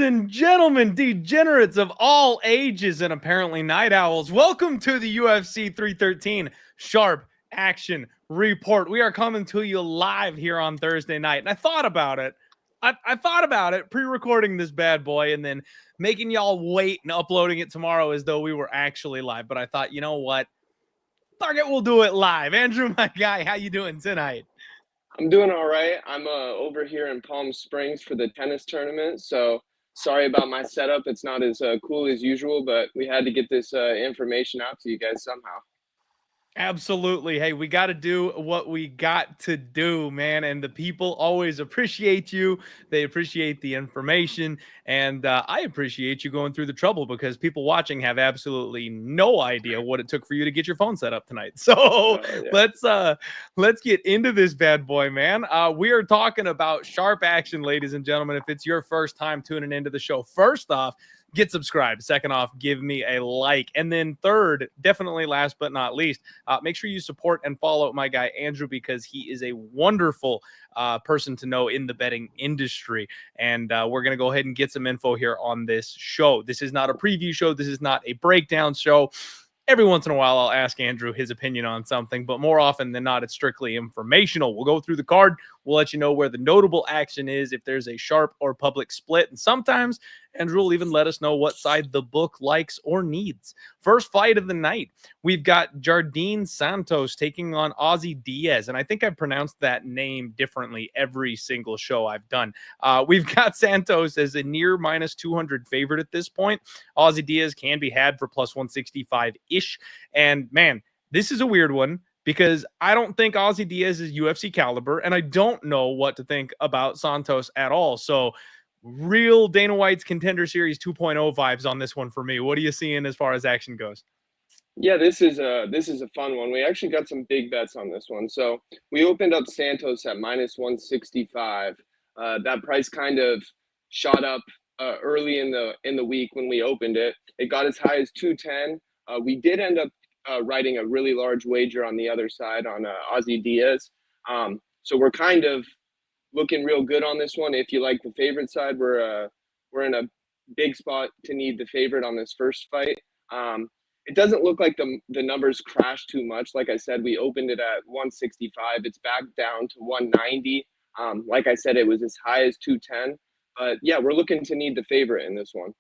and gentlemen, degenerates of all ages and apparently night owls, welcome to the UFC 313 Sharp Action Report. We are coming to you live here on Thursday night, and I thought about it. I thought about it pre-recording this bad boy and then making y'all wait and uploading it tomorrow as though we were actually live. But I thought, you know what? Fuck it, we'll do it live. Andrew, my guy, how you doing tonight? I'm doing all right. I'm over here in Palm Springs for the tennis tournament, so sorry about my setup. It's not as cool as usual, but we had to get this information out to you guys somehow. Absolutely. Hey, we got to do what we got to do, man. And the people always appreciate you. They appreciate the information. And I appreciate you going through the trouble because people watching have absolutely no idea what it took for you to get your phone set up tonight. So let's get into this bad boy, man. We are talking about sharp action, ladies and gentlemen. If it's your first time tuning into the show, first off, get subscribed. Second off, give me a like. And then third, definitely last but not least, make sure you support and follow my guy, Andrew, because he is a wonderful person to know in the betting industry. And we're going to go ahead and get some info here on this show. This is not a preview show. This is not a breakdown show. Every once in a while, I'll ask Andrew his opinion on something, but more often than not, it's strictly informational. We'll go through the card. We'll let you know where the notable action is, if there's a sharp or public split. And sometimes Andrew will even let us know what side the book likes or needs. First fight of the night, we've got Jardine Santos taking on Aussie Diaz. And I think I've pronounced that name differently every single show I've done. We've got Santos as a near minus 200 favorite at this point. Aussie Diaz can be had for plus 165-ish. And man, this is a weird one, because I don't think Aussie Diaz is UFC caliber, and I don't know what to think about Santos at all. So real Dana White's Contender Series 2.0 vibes on this one for me. What are you seeing as far as action goes? Yeah, this is a fun one. We actually got some big bets on this one. So we opened up Santos at minus 165. That price kind of shot up early in the week when we opened it. It got as high as 210. We did end up writing a really large wager on the other side on Aussie Diaz. So we're kind of looking real good on this one. If you like the favorite side, we're in a big spot to need the favorite on this first fight. It doesn't look like the numbers crashed too much. Like I said, we opened it at 165. It's back down to 190. Like I said, it was as high as 210. But yeah, we're looking to need the favorite in this one.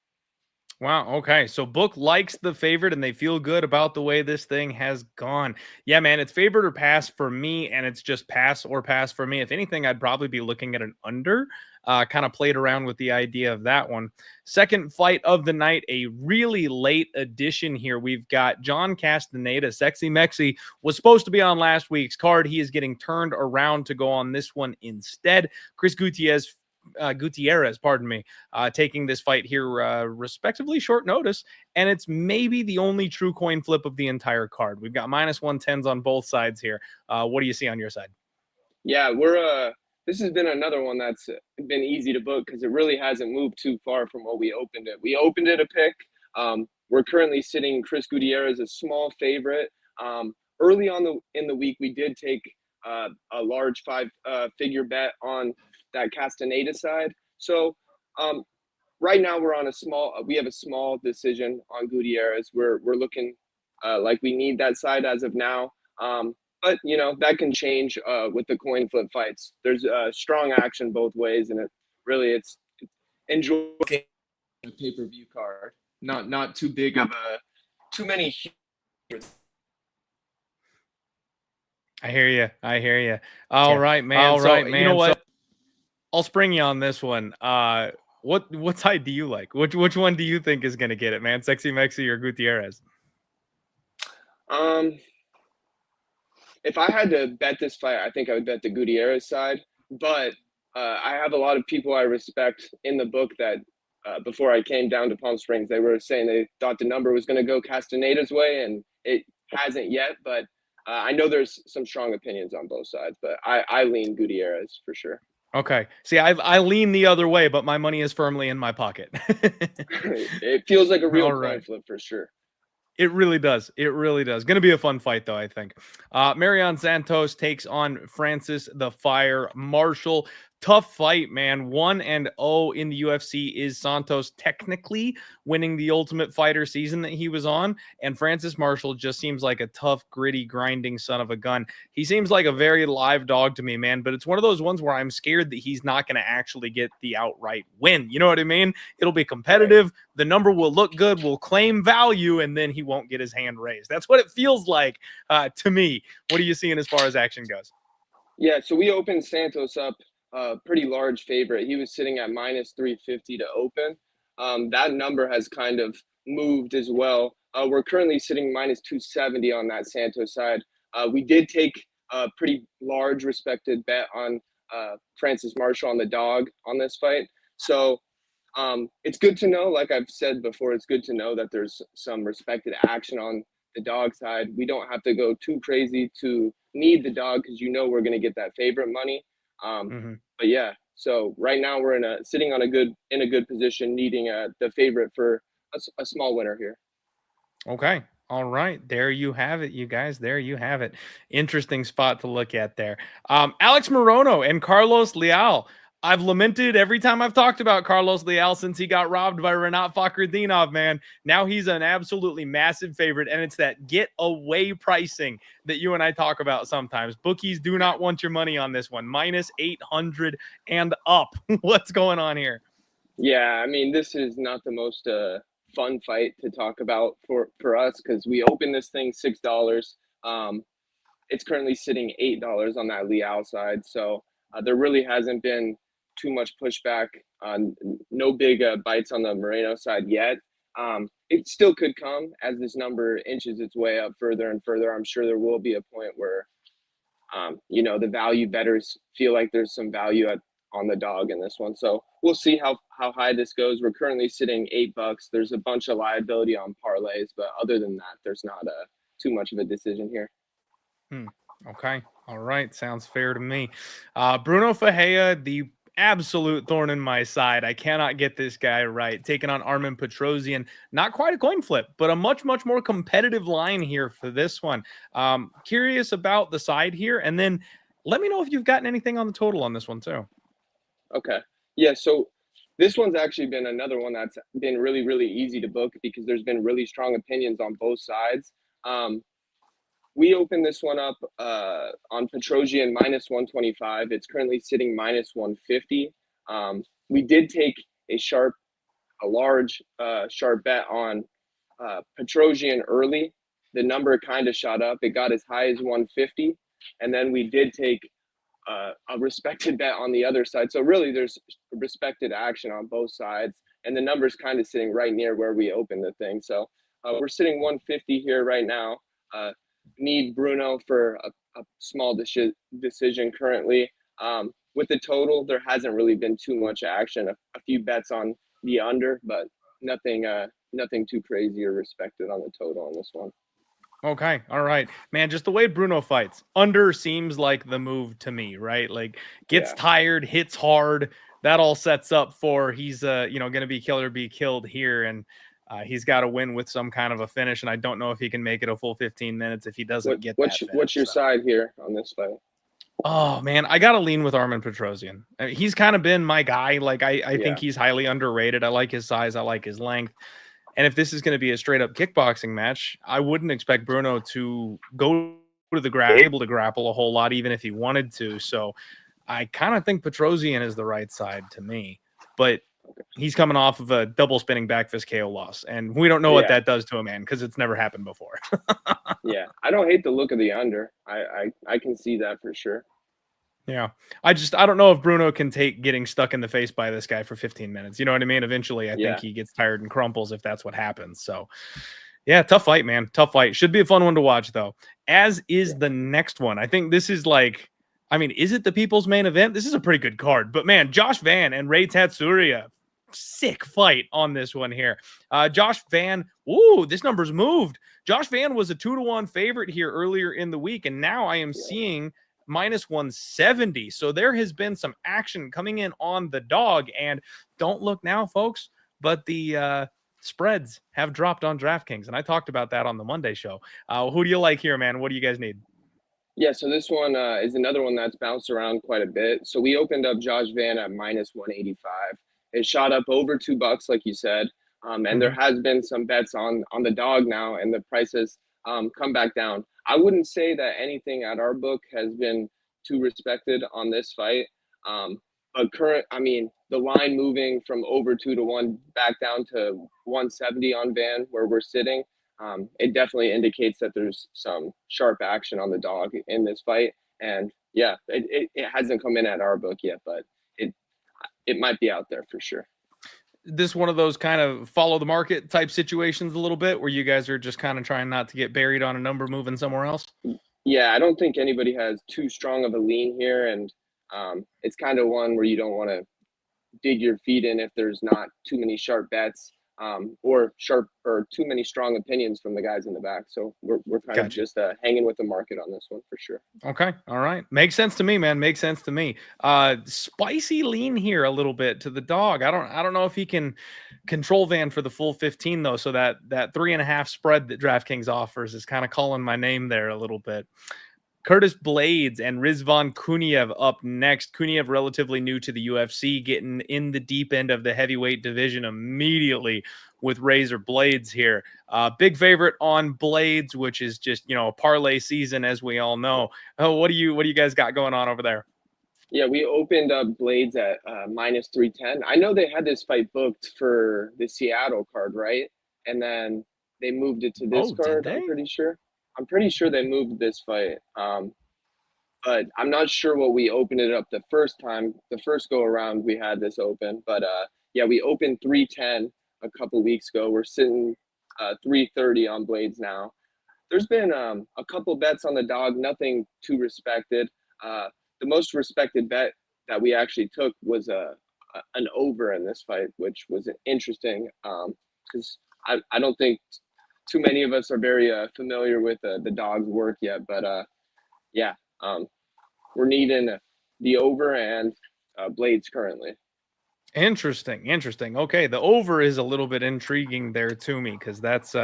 Wow. Okay. So book likes the favorite and they feel good about the way this thing has gone. Yeah, man, it's favorite or pass for me, and it's just pass or pass for me. If anything, I'd probably be looking at an under. Kind of played around with the idea of that one. Second fight of the night, a really late addition here. We've got John Castaneda. Sexy Mexi was supposed to be on last week's card. He is getting turned around to go on this one instead. Chris Gutierrez, taking this fight here respectively short notice, and it's maybe the only true coin flip of the entire card. We've got minus 110s on both sides here. What do you see on your side? Yeah, this has been another one that's been easy to book because it really hasn't moved too far from what we opened it. We opened it a pick. We're currently sitting Chris Gutierrez a small favorite. Early on in the week, we did take a large five-figure bet on that Castaneda side. So right now we have a small decision on Gutierrez. We're looking like we need that side as of now. But you know, that can change with the coin flip fights. There's strong action both ways, and it's enjoyable a pay-per-view card. Not too big of too many. I hear you. All right, man. You know what? I'll spring you on this one. What side do you like? Which one do you think is going to get it, man? Sexy Mexi or Gutierrez? If I had to bet this fight, I think I would bet the Gutierrez side. But I have a lot of people I respect in the book that before I came down to Palm Springs, they were saying they thought the number was going to go Castaneda's way, and it hasn't yet. But I know there's some strong opinions on both sides, but I lean Gutierrez for sure. Okay. See, I lean the other way, but my money is firmly in my pocket. It feels like a real coin flip for sure. It really does. It really does. Going to be a fun fight, though, I think. Marion Santos takes on Francis the Fire Marshall. Tough fight, man. 1-0 in the UFC. Is Santos technically winning the Ultimate Fighter season that he was on? And Francis Marshall just seems like a tough, gritty, grinding son of a gun. He seems like a very live dog to me, man. But it's one of those ones where I'm scared that he's not going to actually get the outright win. You know what I mean? It'll be competitive. The number will look good, will claim value, and then he won't get his hand raised. That's what it feels like to me. What are you seeing as far as action goes? Yeah, so we opened Santos up pretty large favorite. He was sitting at minus 350 to open. That number has kind of moved as well. We're currently sitting minus 270 on that Santos side. We did take a pretty large respected bet on Francis Marshall on the dog on this fight. So it's good to know, like I've said before, it's good to know that there's some respected action on the dog side. We don't have to go too crazy to need the dog because we're going to get that favorite money. But yeah, so right now we're sitting on a good position, needing the favorite for a small winner here. Okay. All right. There you have it, you guys. There you have it. Interesting spot to look at there. Alex Morono and Carlos Leal. I've lamented every time I've talked about Carlos Leal since he got robbed by Renat Fakhretdinov, man. Now he's an absolutely massive favorite, and it's that get away pricing that you and I talk about sometimes. Bookies do not want your money on this one. Minus 800 and up. What's going on here? Yeah, I mean, this is not the most fun fight to talk about for us because we opened this thing $6. It's currently sitting $8 on that Leal side, so there really hasn't been too much pushback. No big bites on the Morono side yet. It still could come as this number inches its way up further and further. I'm sure there will be a point where the value bettors feel like there's some value on the dog in this one. So we'll see how high this goes. We're currently sitting $8. There's a bunch of liability on parlays, but other than that, there's not too much of a decision here. Okay. All right. Sounds fair to me. Bruno Fajea, the absolute thorn in my side. I cannot get this guy right. Taking on Armen Petrosyan. Not quite a coin flip, but a much, much more competitive line here for this one. Curious about the side here. And then let me know if you've gotten anything on the total on this one too. Okay. Yeah. So this one's actually been another one that's been really, really easy to book because there's been really strong opinions on both sides. We opened this one up on Petrosyan minus 125. It's currently sitting minus 150. We did take a large sharp bet on Petrosyan early. The number kind of shot up. It got as high as 150. And then we did take a respected bet on the other side. So really there's respected action on both sides. And the number's kind of sitting right near where we opened the thing. So we're sitting 150 here right now. Need Bruno for a small decision currently. With the total, there hasn't really been too much action. A few bets on the under, but nothing too crazy or respected on the total on this one. Okay. All right, man. Just the way Bruno fights, under seems like the move to me, right? Like gets tired, hits hard. That all sets up for he's going to be kill or be killed here, and he's got to win with some kind of a finish. And I don't know if he can make it a full 15 minutes if he doesn't get that finish. What's your side here on this fight? Oh man, I gotta lean with Armen Petrosyan. I mean, he's kind of been my guy. Like I think he's highly underrated. I like his size. I like his length. And if this is going to be a straight up kickboxing match, I wouldn't expect Bruno to go to the able to grapple a whole lot, even if he wanted to. So I kind of think Petrosyan is the right side to me, but he's coming off of a double spinning back fist KO loss. And we don't know what that does to a man because it's never happened before. Yeah. I don't hate the look of the under. I can see that for sure. Yeah. I don't know if Bruno can take getting stuck in the face by this guy for 15 minutes. You know what I mean? Eventually, I think he gets tired and crumples if that's what happens. So, yeah, tough fight, man. Tough fight. Should be a fun one to watch, though, as is the next one. I think this is is it the people's main event? This is a pretty good card. But, man, Josh Van and Ray Tatsuria, sick fight on this one here. Josh Van, this number's moved. Josh Van was a 2-1 favorite here earlier in the week, and now I am seeing minus 170. So there has been some action coming in on the dog, and don't look now, folks, but the spreads have dropped on DraftKings, and I talked about that on the Monday show. Who do you like here, man? What do you guys need? Yeah, so this one is another one that's bounced around quite a bit. So we opened up Josh Van at minus 185. It shot up over $2, like you said, and there Mhm. has been some bets on the dog now, and the prices come back down. I wouldn't say that anything at our book has been too respected on this fight, but I mean, the line moving from over 2 to 1 back down to 170 on Van, where we're sitting, it definitely indicates that there's some sharp action on the dog in this fight. And yeah, it hasn't come in at our book yet, but it it might be out there for sure. This one of those kind of follow the market type situations a little bit where you guys are just kind of trying not to get buried on a number moving somewhere else? Yeah, I don't think anybody has too strong of a lean here, and it's kind of one where you don't want to dig your feet in if there's not too many sharp bets, or too many strong opinions from the guys in the back. So we're kind of Gotcha. just hanging with the market on this one for sure. Okay. All right. Makes sense to me, man. Makes sense to me. Spicy lean here a little bit to the dog. I don't know if he can control Van for the full 15 though. So that 3.5 spread that DraftKings offers is kind of calling my name there a little bit. Curtis Blaydes and Rizvan Kuniev up next. Kuniev, relatively new to the UFC, getting in the deep end of the heavyweight division immediately with Razor Blaydes here. Big favorite on Blaydes, which is just a parlay season, as we all know. Oh, what do you guys got going on over there? Yeah, we opened up Blaydes at minus 310. I know they had this fight booked for the Seattle card, right? And then they moved it to this Oh, did card, I'm they? pretty sure. I'm pretty sure they moved this fight. But I'm not sure what we opened it up the first time. The first go around we had this open. But yeah, we opened 310 a couple weeks ago. We're sitting 330 on Blaydes now. There's been a couple bets on the dog, nothing too respected. The most respected bet that we actually took was an over in this fight, which was interesting because I don't think too many of us are very familiar with the dog's work yet. But yeah, um, we're needing the over and Blaydes currently. Interesting, interesting. Okay, the over is a little bit intriguing there to me because that's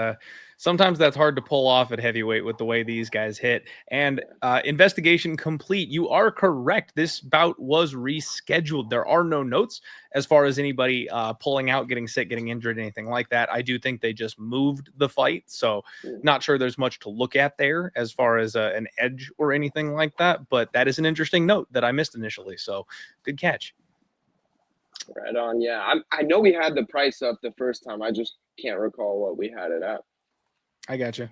sometimes that's hard to pull off at heavyweight with the way these guys hit. And investigation complete. You are correct. This bout was rescheduled. There are no notes as far as anybody pulling out, getting sick, getting injured, anything like that. I do think they just moved the fight, so not sure there's much to look at there as far as an edge or anything like that. But that is an interesting note that I missed initially. So good catch. Right on. Yeah, I know we had the price up the first time. I just can't recall what we had it at. I got you.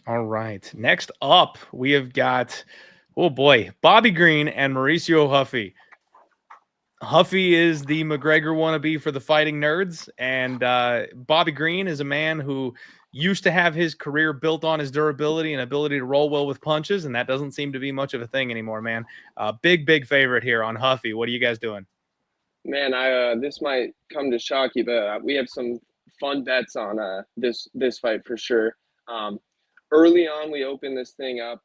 All right. Next up, we have got, oh boy, Bobby Green and Mauricio Huffy. Huffy is the McGregor wannabe for the fighting nerds, and Bobby Green is a man who used to have his career built on his durability and ability to roll well with punches, and that doesn't seem to be much of a thing anymore, man. Big favorite here on Huffy. What are you guys doing? Man, I this might come to shock you, but we have some fun bets on this fight for sure. Um, Early on, we opened this thing up.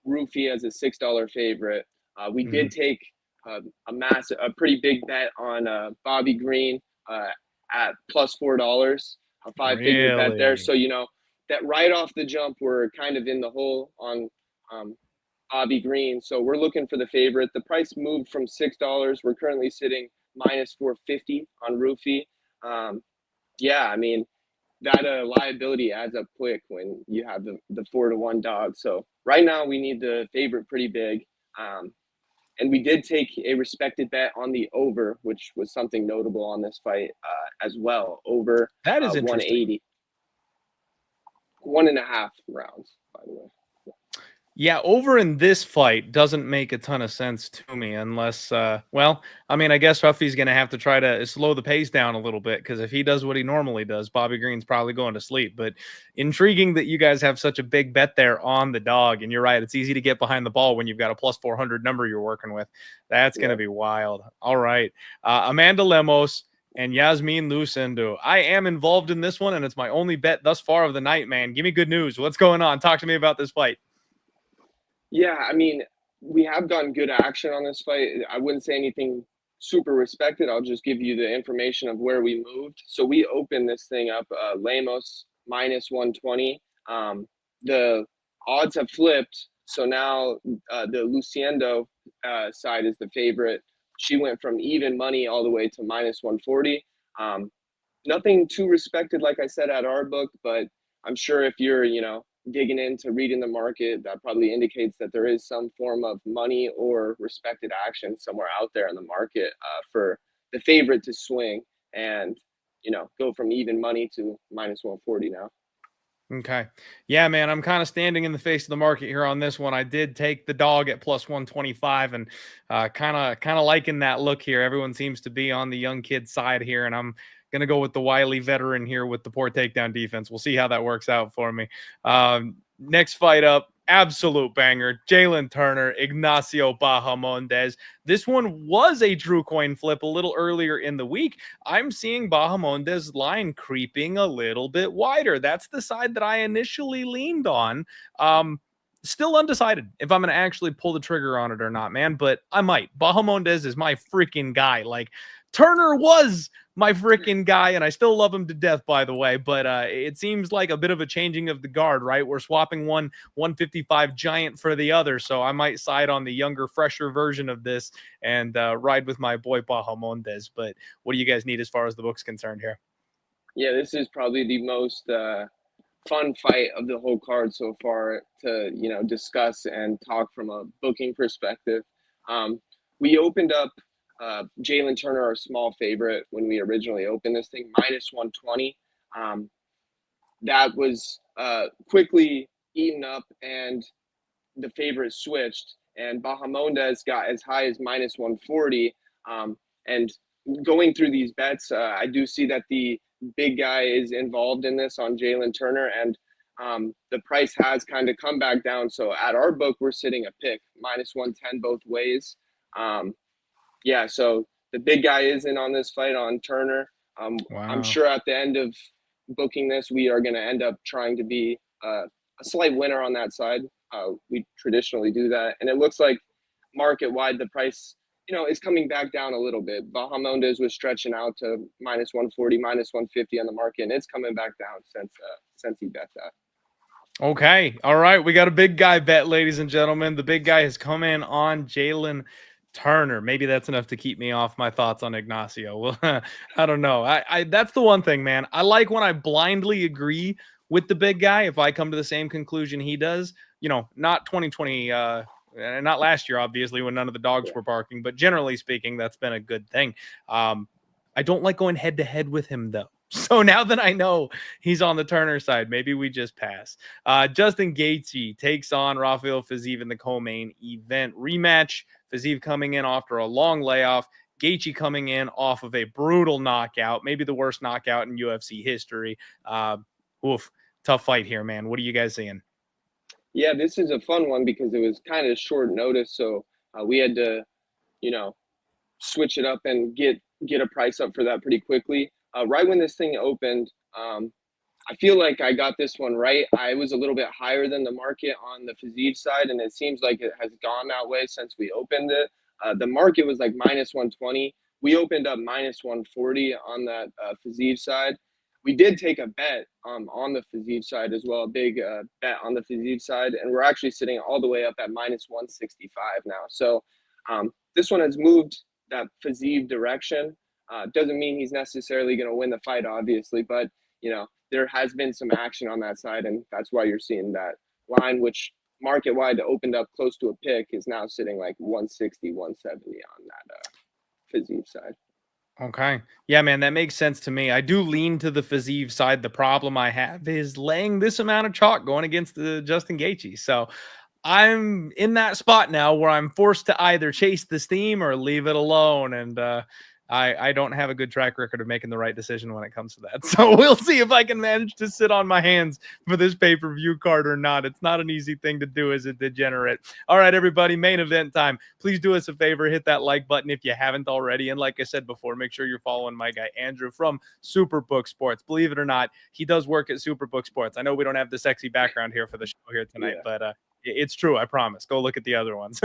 Roofie as a $6 favorite. We Mhm. did take a pretty big bet on Bobby Green at plus $4, a five-figure bet there. Really? So that right off the jump, we're kind of in the hole on um, Bobby Green. So we're looking for the favorite. The price moved from $6. We're currently sitting minus 450 on Roofie. Yeah, I mean that liability adds up quick when you have the 4-to-1 dog. So right now we need the favorite pretty big. And we did take a respected bet on the over, which was something notable on this fight as well. Over That is interesting. 180, 1.5 rounds, by the way. Yeah, over in this fight doesn't make a ton of sense to me unless, well, I mean, I guess Huffy's going to have to try to slow the pace down a little bit because if he does what he normally does, Bobby Green's probably going to sleep. But intriguing that you guys have such a big bet there on the dog. And you're right, it's easy to get behind the ball when you've got a plus 400 number you're working with. That's going to Yeah. be wild. All right. Amanda Lemos and Yasmin Lucindo. I am involved in this one, and it's my only bet thus far of the night, man. Give me good news. What's going on? Talk to me about this fight. Yeah, I mean, we have gotten good action on this fight. I wouldn't say anything super respected. I'll just give you the information of where we moved. So we opened this thing up, Lemos minus 120. The odds have flipped. So now the Lucindo side is the favorite. She went from even money all the way to minus 140. Nothing too respected, like I said, at our book, but I'm sure if you're, digging into reading the market, that probably indicates that there is some form of money or respected action somewhere out there in the market for the favorite to swing and, go from even money to minus 140 now. Okay. Yeah, man, I'm kind of standing in the face of the market here on this one. I did take the dog at plus 125 and kind of liking that look here. Everyone seems to be on the young kid side here, and I'm going to go with the wily veteran here with the poor takedown defense. We'll see how that works out for me. Next fight up, absolute banger. Jalen Turner, Ignacio Bahamondes. This one was a true coin flip a little earlier in the week. I'm seeing Bahamondes' line creeping a little bit wider. That's the side that I initially leaned on. Still undecided if I'm going to actually pull the trigger on it or not, man, but I might. Bahamondes is my freaking guy. Like, Turner was my freaking guy, and I still love him to death, by the way, but it seems like a bit of a changing of the guard, right? We're swapping one 155 giant for the other, so I might side on the younger, fresher version of this and ride with my boy Bahamondes. But what do you guys need as far as the book's concerned here? Yeah, this is probably the most fun fight of the whole card so far to discuss and talk from a booking perspective. We opened up Jalen Turner, our small favorite, when we originally opened this thing, minus 120. That was quickly eaten up, and the favorite switched, and Bahamondes got as high as minus 140. And going through these bets, I do see that the big guy is involved in this on Jalen Turner, and the price has kind of come back down. So at our book, we're sitting a pick, minus 110 both ways. Yeah, so the big guy is in on this fight on Turner. Wow. I'm sure at the end of booking this, we are going to end up trying to be a slight winner on that side. We traditionally do that. And it looks like market-wide, the price, is coming back down a little bit. Bahamondes was stretching out to minus 140, minus 150 on the market, and it's coming back down since he bet that. Okay. All right. We got a big guy bet, ladies and gentlemen. The big guy has come in on Jalen Turner. Maybe that's enough to keep me off my thoughts on Ignacio. Well, I don't know. I that's the one thing, man. I like when I blindly agree with the big guy. If I come to the same conclusion he does, not 2020, not last year, obviously, when none of the dogs were barking, but generally speaking, that's been a good thing. I don't like going head to head with him, though. So now that I know he's on the Turner side, maybe we just pass. Justin Gaethje takes on Rafael Fiziev in the co-main event rematch. Fiziev coming in after a long layoff. Gaethje coming in off of a brutal knockout, maybe the worst knockout in UFC history. Tough fight here, man. What are you guys seeing? Yeah, this is a fun one because it was kind of short notice, so we had to, switch it up and get a price up for that pretty quickly. Right when this thing opened, I feel like I got this one right. I was a little bit higher than the market on the Fiziev side, and it seems like it has gone that way since we opened it. The market was like minus 120. We opened up minus 140 on that Fiziev side. We did take a bet on the Fiziev side as well, a big bet on the Fiziev side, and we're actually sitting all the way up at minus 165 now. So this one has moved that Fiziev direction. Doesn't mean he's necessarily going to win the fight, obviously, but there has been some action on that side, and that's why you're seeing that line, which market-wide opened up close to a pick, is now sitting like 160, 170 on that Fiziev side. Okay. Yeah, man, that makes sense to me. I do lean to the Fiziev side. The problem I have is laying this amount of chalk going against the Justin Gaethje. So I'm in that spot now where I'm forced to either chase the steam or leave it alone. And I don't have a good track record of making the right decision when it comes to that. So we'll see if I can manage to sit on my hands for this pay-per-view card or not. It's not an easy thing to do as a degenerate. All right, everybody, main event time. Please do us a favor, hit that like button if you haven't already. And like I said before, make sure you're following my guy, Andrew, from Superbook Sports. Believe it or not, he does work at Superbook Sports. I know we don't have the sexy background here for the show here tonight, but It's true. I promise. Go look at the other ones.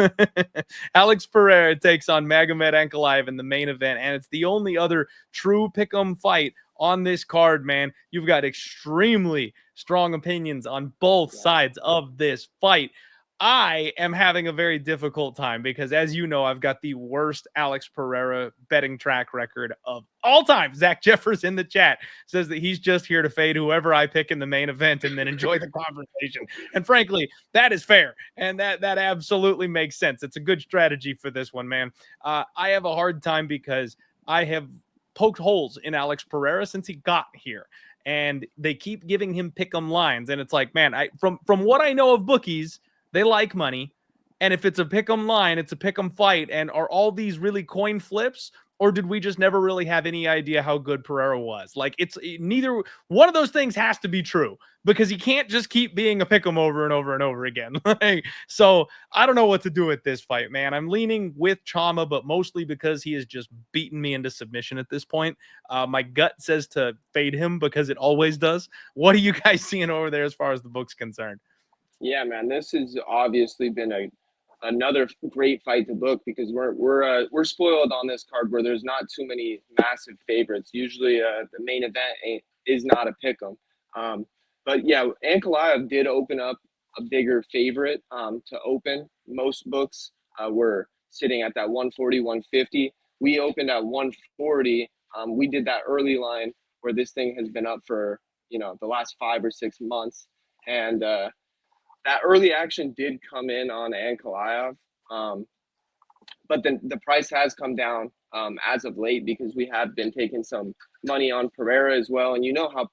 Alex Pereira takes on Magomed Ankalaev in the main event, and it's the only other true pick'em fight on this card, man. You've got extremely strong opinions on both sides of this fight. I am having a very difficult time because, as you know, I've got the worst Alex Pereira betting track record of all time. Zach Jeffers in the chat says that he's just here to fade whoever I pick in the main event and then enjoy the conversation. And frankly, that is fair. And that absolutely makes sense. It's a good strategy for this one, man. I have a hard time because I have poked holes in Alex Pereira since he got here. And they keep giving him pick'em lines. And it's like, man, from what I know of bookies, they like money. And if it's a pick'em line, it's a pick'em fight. And are all these really coin flips? Or did we just never really have any idea how good Pereira was? Like, it's neither one of those things has to be true because he can't just keep being a pick'em over and over and over again. So I don't know what to do with this fight, man. I'm leaning with Chama, but mostly because he has just beaten me into submission at this point. My gut says to fade him because it always does. What are you guys seeing over there as far as the book's concerned? Yeah, man, this has obviously been another great fight to book because we're spoiled on this card where there's not too many massive favorites. Usually, the main event is not a pick'em. But yeah, Ankalaev did open up a bigger favorite to open. Most books were sitting at that 140, 150. We opened at 140. We did that early line where this thing has been up for the last 5 or 6 months, and that early action did come in on Ankalaev, but then the price has come down as of late because we have been taking some money on Pereira as well. And you know how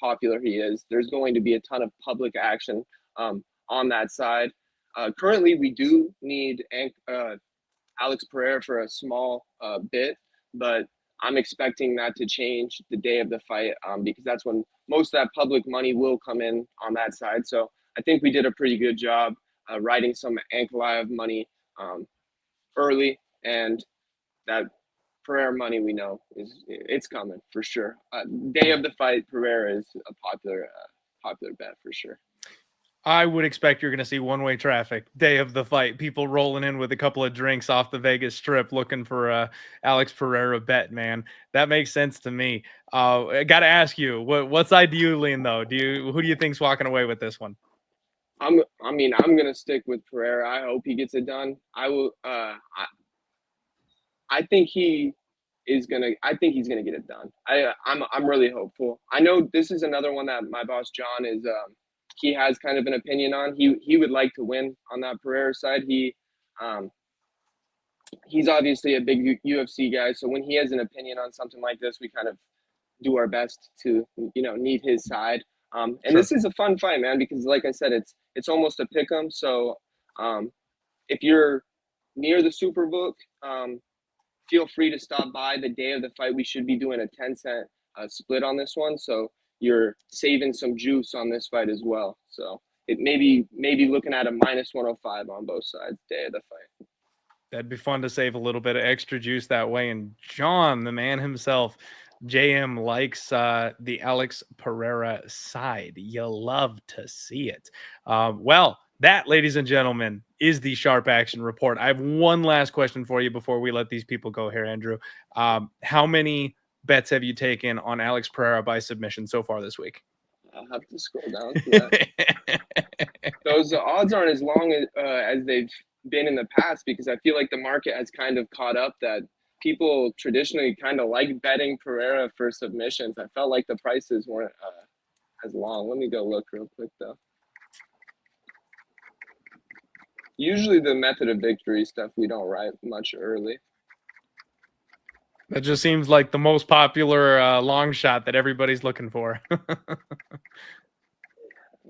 popular he is. There's going to be a ton of public action on that side. Currently, we do need Alex Pereira for a small bit, but I'm expecting that to change the day of the fight because that's when most of that public money will come in on that side. So I think we did a pretty good job riding some Ankalaev money early, and that Pereira money we know it's coming for sure. Day of the fight, Pereira is a popular bet for sure. I would expect you're going to see one-way traffic day of the fight. People rolling in with a couple of drinks off the Vegas Strip looking for a Alex Pereira bet, man. That makes sense to me. I got to ask you, what side do you lean, though? Who do you think's walking away with this one? I'm gonna stick with Pereira. I hope he gets it done. I will. I think he's gonna get it done. I'm really hopeful. I know this is another one that my boss John is. He has kind of an opinion on. He would like to win on that Pereira side. He's obviously a big UFC guy, so when he has an opinion on something like this, we kind of do our best to need his side. And sure. This is a fun fight, man, because like I said, it's almost a pick'em. So if you're near the Superbook, feel free to stop by the day of the fight. We should be doing a 10-cent split on this one, so you're saving some juice on this fight as well. So it maybe looking at a -105 on both sides day of the fight. That'd be fun to save a little bit of extra juice that way. And John, the man himself, JM, likes the Alex Pereira side. You'll love to see it. Well, that, ladies and gentlemen, is the Sharp Action Report. I have one last question for you before we let these people go here, Andrew. How many bets have you taken on Alex Pereira by submission so far this week? I'll have to scroll down to that. Those odds aren't as long as they've been in the past because I feel like the market has kind of caught up that people traditionally kind of like betting Pereira for submissions. I felt like the prices weren't as long. Let me go look real quick though. Usually the method of victory stuff we don't write much early. That just seems like the most popular long shot that everybody's looking for. I'm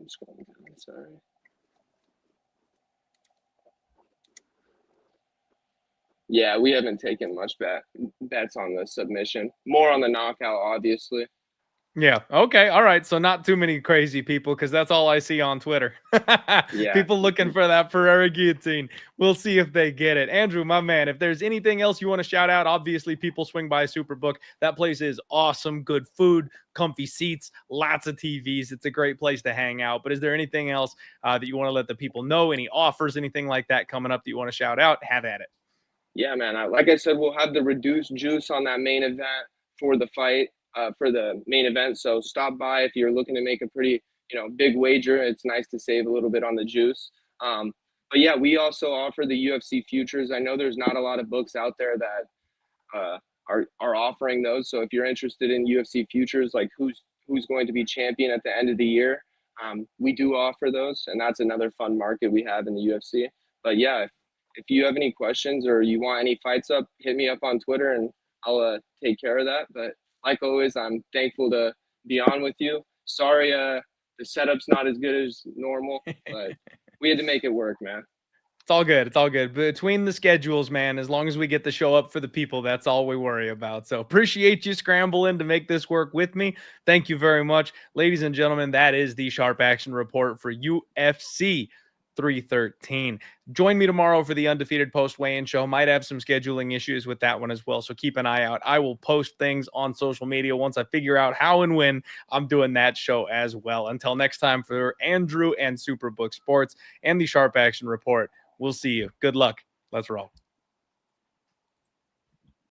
scrolling down, sorry. Yeah, we haven't taken much bets on the submission. More on the knockout, obviously. Yeah. Okay. All right. So not too many crazy people because that's all I see on Twitter. Yeah. People looking for that Ferrari guillotine. We'll see if they get it. Andrew, my man, if there's anything else you want to shout out, obviously people swing by Superbook. That place is awesome. Good food, comfy seats, lots of TVs. It's a great place to hang out. But is there anything else that you want to let the people know? Any offers, anything like that coming up that you want to shout out? Have at it. Yeah, man. Like I said, we'll have the reduced juice on that main event for the fight, for the main event. So stop by if you're looking to make a pretty, big wager. It's nice to save a little bit on the juice. But yeah, we also offer the UFC futures. I know there's not a lot of books out there that are offering those. So if you're interested in UFC futures, like who's going to be champion at the end of the year, we do offer those, and that's another fun market we have in the UFC. But yeah, if you have any questions or you want any fights up, hit me up on Twitter and I'll take care of that. But like always, I'm thankful to be on with you. Sorry, the setup's not as good as normal, but we had to make it work, man. It's all good. It's all good. Between the schedules, man, as long as we get the show up for the people, that's all we worry about. So appreciate you scrambling to make this work with me. Thank you very much. Ladies and gentlemen, that is the Sharp Action Report for UFC 313. Join me tomorrow for the Undefeated Post Weigh-In Show. Might have some scheduling issues with that one as well, so keep an eye out. I will post things on social media once I figure out how and when I'm doing that show as well. Until next time, for Andrew and Superbook Sports and the Sharp Action Report, we'll see you. Good luck. Let's roll.